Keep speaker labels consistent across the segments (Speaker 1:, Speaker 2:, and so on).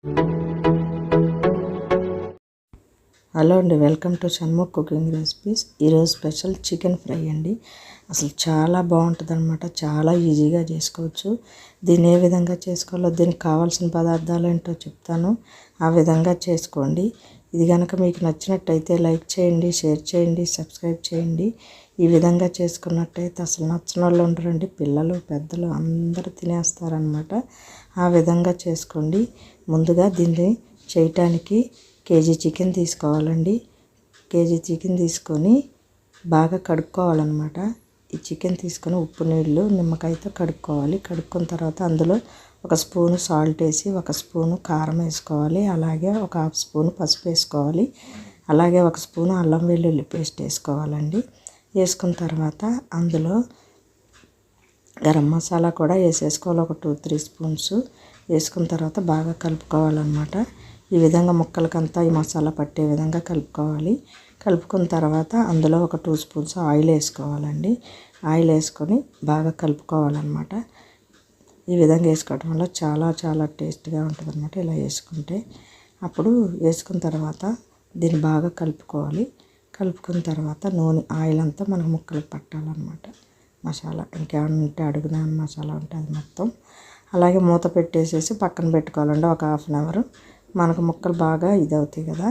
Speaker 1: Hello అండి, welcome to Shanmukh cooking recipes. ఈరోజు special chicken fry అండి. అసలు చాలా బాగుంటుంది అనమాట. చాలా ఈజీగా చేసుకోవచ్చు. దీన్ని ఏ విధంగా చేసుకోవాలో, దీనికి కావాల్సిన పదార్థాలు ఏంటో చెప్తాను. ఆ విధంగా చేసుకోండి. ఇది కనుక మీకు నచ్చినట్టయితే లైక్ చేయండి, షేర్ చేయండి, సబ్స్క్రైబ్ చేయండి. ఈ విధంగా చేసుకున్నట్టయితే అసలు నచ్చని వాళ్ళు ఉండరండి. పిల్లలు పెద్దలు అందరూ తినేస్తారనమాట. ఆ విధంగా చేసుకోండి. ముందుగా దీన్ని చేయటానికి కేజీ చికెన్ తీసుకోవాలండి. కేజీ చికెన్ తీసుకొని బాగా కడుక్కోవాలన్నమాట. ఈ చికెన్ తీసుకొని ఉప్పు నీళ్ళు నిమ్మకాయతో కడుక్కోవాలి. కడుక్కున్న తర్వాత అందులో ఒక స్పూను సాల్ట్ వేసి, ఒక స్పూను కారం వేసుకోవాలి. అలాగే ఒక హాఫ్ స్పూను పసుపు వేసుకోవాలి. అలాగే ఒక స్పూను అల్లం వెల్లుల్లి పేస్ట్ వేసుకోవాలండి. వేసుకున్న తర్వాత అందులో గరం మసాలా కూడా వేసేసుకోవాలి. ఒక 2-3 స్పూన్స్ వేసుకున్న తర్వాత బాగా కలుపుకోవాలన్నమాట. ఈ విధంగా ముక్కలకంతా ఈ మసాలా పట్టే విధంగా కలుపుకోవాలి. కలుపుకున్న తర్వాత అందులో ఒక 2 స్పూన్స్ ఆయిల్ వేసుకోవాలండి. ఆయిల్ వేసుకొని బాగా కలుపుకోవాలన్నమాట. ఈ విధంగా వేసుకోవడం వల్ల చాలా చాలా టేస్ట్గా ఉంటుంది అన్నమాట. ఇలా వేసుకుంటే అప్పుడు వేసుకున్న తర్వాత దీన్ని బాగా కలుపుకోవాలి. కలుపుకున్న తర్వాత నూనె ఆయిల్ అంతా మనకు ముక్కలకు పట్టాలన్నమాట. మసాలా ఇంకేమైనా ఉంటే అడుగున మసాలా ఉంటే అది మొత్తం అలాగే మూత పెట్టేసేసి పక్కన పెట్టుకోవాలండి. ఒక హాఫ్ అన్ అవర్ మనకు ముక్కలు బాగా ఇదవుతాయి కదా.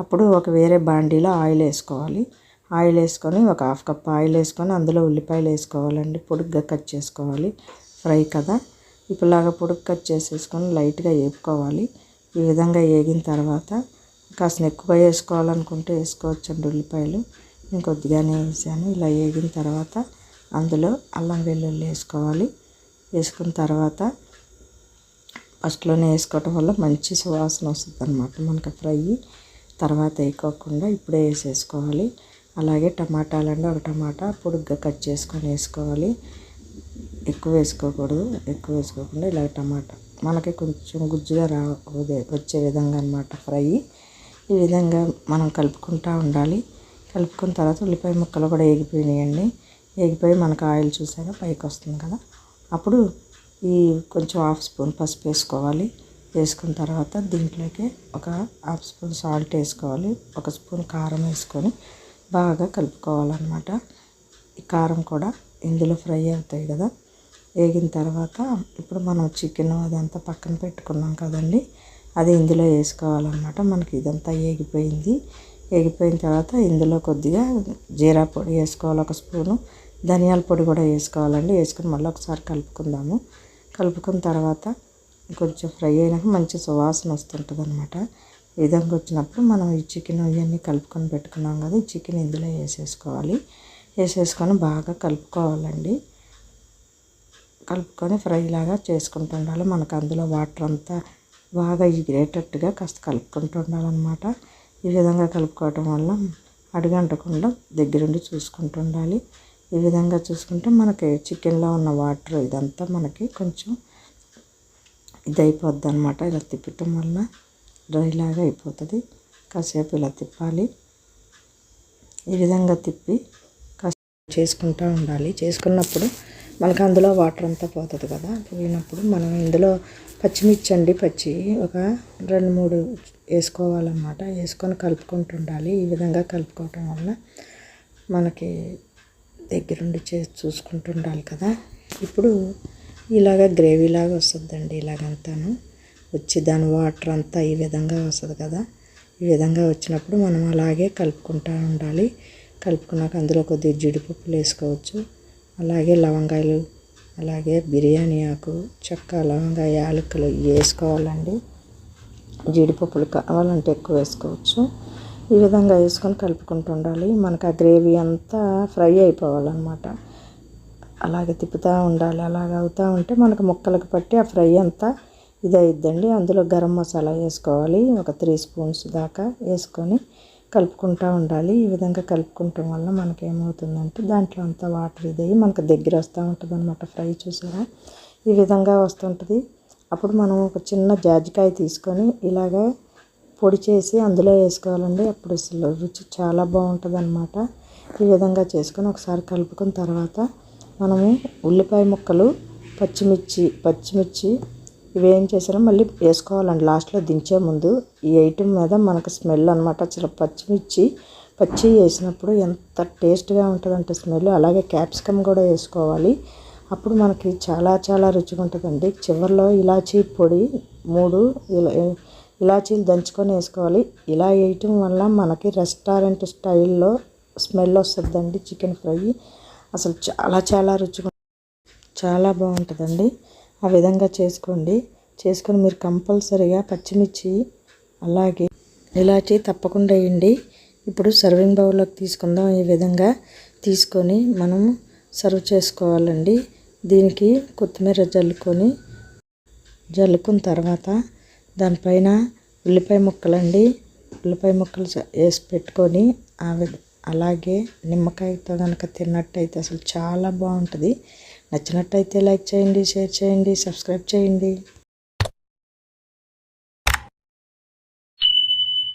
Speaker 1: అప్పుడు ఒక వేరే బాండీలో ఆయిల్ వేసుకోవాలి. ఆయిల్ వేసుకొని ఒక హాఫ్ కప్ ఆయిల్ వేసుకొని అందులో ఉల్లిపాయలు వేసుకోవాలండి. పొడుగ్గా కట్ చేసుకోవాలి. ఫ్రై కదా, ఇప్పుడులాగా పొడుగు కట్ చేసేసుకొని లైట్గా వేపుకోవాలి. ఈ విధంగా వేగిన తర్వాత కాస్త ఎక్కువ వేసుకోవాలనుకుంటే వేసుకోవచ్చండి ఉల్లిపాయలు. నేను కొద్దిగానే వేసాను. ఇలా వేగిన తర్వాత అందులో అల్లం వెల్లుల్లి వేసుకోవాలి. వేసుకున్న తర్వాత ఫస్ట్లోనే వేసుకోవటం వల్ల మంచి సువాసన వస్తుంది అన్నమాట మనకు ఫ్రై. తర్వాత వేయకోకుండా ఇప్పుడే వేసేసుకోవాలి. అలాగే టమాటాలండి, ఒక టమాటా పొడుగ్గా కట్ చేసుకొని వేసుకోవాలి. ఎక్కువ వేసుకోకూడదు. ఎక్కువ వేసుకోకుండా ఇలా టమాటా మనకి కొంచెం గుజ్జుగా వచ్చే విధంగా అన్నమాట ఫ్రై. ఈ విధంగా మనం కలుపుకుంటూ ఉండాలి. కలుపుకున్న తర్వాత ఉల్లిపాయ ముక్కలు కూడా వేగిపోయినాయండి. వేగిపోయి మనకు ఆయిల్ చూసాక పైకి వస్తుంది కదా. అప్పుడు ఈ కొంచెం హాఫ్ స్పూన్ పసుపు వేసుకోవాలి. వేసుకున్న తర్వాత దీంట్లోకి ఒక హాఫ్ స్పూన్ సాల్ట్ వేసుకోవాలి. ఒక స్పూన్ కారం వేసుకొని బాగా కలుపుకోవాలన్నమాట. ఈ కారం కూడా ఇందులో ఫ్రై అవుతాయి కదా. వేగిన తర్వాత ఇప్పుడు మనం చికెన్ అదంతా పక్కన పెట్టుకున్నాం కదండి, అది ఇందులో వేసుకోవాలన్నమాట. మనకి ఇదంతా వేగిపోయింది. వేగిపోయిన తర్వాత ఇందులో కొద్దిగా జీరా పొడి వేసుకోవాలి, ఒక స్పూను ధనియాల పొడి కూడా వేసుకోవాలండి. వేసుకుని మళ్ళీ ఒకసారి కలుపుకుందాము. కలుపుకున్న తర్వాత కొంచెం ఫ్రై అయినాక మంచి సువాసన వస్తుంటుంది అనమాట. ఈ విధంగా వచ్చినప్పుడు మనం ఈ చికెన్ ఇవన్నీ కలుపుకొని పెట్టుకున్నాం కదా, ఈ చికెన్ ఇందులో వేసేసుకోవాలి. వేసేసుకొని బాగా కలుపుకోవాలండి. కలుపుకొని ఫ్రై లాగా చేసుకుంటూ ఉండాలి. మనకు అందులో వాటర్ అంతా బాగా ఎగిరేటట్టుగా కాస్త కలుపుకుంటూ ఉండాలన్నమాట. ఈ విధంగా కలుపుకోవటం వల్ల అడుగంటకుండా దగ్గరుండి చూసుకుంటూ ఉండాలి. ఈ విధంగా చూసుకుంటే మనకి చికెన్లో ఉన్న వాటర్ ఇదంతా మనకి కొంచెం ఇది అయిపోద్ది అనమాట. ఇలా తిప్పటం వల్ల డ్రైలాగా అయిపోతుంది. కాసేపు ఇలా తిప్పాలి. ఈ విధంగా తిప్పి కాసేపు చేసుకుంటూ ఉండాలి. చేసుకున్నప్పుడు మనకు అందులో వాటర్ అంతా పోతుంది కదా. పోయినప్పుడు మనం ఇందులో పచ్చిమిర్చి అండి, పచ్చి ఒక 2-3 వేసుకోవాలన్నమాట. వేసుకొని కలుపుకుంటూ ఉండాలి. ఈ విధంగా కలుపుకోవటం వల్ల మనకి దగ్గరుండి చూసుకుంటూ ఉండాలి కదా. ఇప్పుడు ఇలాగ గ్రేవీలాగా వస్తుందండి. ఇలాగంతాను వచ్చి దాని వాటర్ అంతా ఈ విధంగా వస్తుంది కదా. ఈ విధంగా వచ్చినప్పుడు మనం అలాగే కలుపుకుంటూ ఉండాలి. కలుపుకున్నాక అందులో కొద్దిగా జీడిపప్పులు వేసుకోవచ్చు. అలాగే లవంగాయలు, అలాగే బిర్యానీ ఆకు, చెక్క, లవంగా, యాలకులు వేసుకోవాలండి. జీడిపప్పులు కావాలంటే ఎక్కువ వేసుకోవచ్చు. ఈ విధంగా వేసుకొని కలుపుకుంటూ ఉండాలి. మనకు ఆ గ్రేవీ అంతా ఫ్రై అయిపోవాలన్నమాట. అలాగే తిప్పుతూ ఉండాలి. అలాగ అవుతూ ఉంటే మనకు ముక్కలకు పట్టి ఆ ఫ్రై అంతా ఇదయిద్దండి. అందులో గరం మసాలా వేసుకోవాలి. ఒక 3 స్పూన్స్ దాకా వేసుకొని కలుపుకుంటూ ఉండాలి. ఈ విధంగా కలుపుకుంటాం వల్ల మనకి ఏమవుతుందంటే దాంట్లో అంతా వాటర్ ఇదయ్యి మనకు దగ్గర వస్తూ ఉంటుంది అన్నమాట. ఫ్రై చూసారా, ఈ విధంగా వస్తుంటుంది. అప్పుడు మనం ఒక చిన్న జాజికాయ తీసుకొని ఇలాగా పొడి చేసి అందులో వేసుకోవాలండి. అప్పుడు అసలు రుచి చాలా బాగుంటుంది అన్నమాట. ఈ విధంగా చేసుకొని ఒకసారి కలుపుకున్న తర్వాత మనము ఉల్లిపాయ ముక్కలు, పచ్చిమిర్చి ఇవి ఏం చేసారో మళ్ళీ వేసుకోవాలండి లాస్ట్లో దించే ముందు. ఈ ఐటెం మీద మనకు స్మెల్ అనమాట. చాలా పచ్చి వేసినప్పుడు ఎంత టేస్ట్గా ఉంటుందంటే స్మెల్. అలాగే క్యాప్సికమ్ కూడా వేసుకోవాలి. అప్పుడు మనకి చాలా చాలా రుచిగా ఉంటుందండి. చివరిలో ఇలాచీ పొడి 3 ఇలాచీలు దంచుకొని వేసుకోవాలి. ఇలా వేయటం వల్ల మనకి రెస్టారెంట్ స్టైల్లో స్మెల్ వస్తుందండి చికెన్ ఫ్రై. అసలు చాలా చాలా రుచిగా చాలా బాగుంటుందండి. ఆ విధంగా చేసుకొని మీరు కంపల్సరీగా పచ్చిమిర్చి అలాగే ఇలాచీ తప్పకుండా వేయండి. ఇప్పుడు సర్వింగ్ బౌల్లోకి తీసుకుందాం. ఈ విధంగా తీసుకొని మనం సర్వ్ చేసుకోవాలండి. దీనికి కొత్తిమీర జల్లుకున్న తర్వాత దానిపైన ఉల్లిపాయ ముక్కలు వేసి పెట్టుకొని అలాగే నిమ్మకాయతో కనుక తిన్నట్టయితే అసలు చాలా బాగుంటుంది. నచ్చినట్టయితే లైక్ చేయండి, షేర్ చేయండి, సబ్స్క్రైబ్ చేయండి.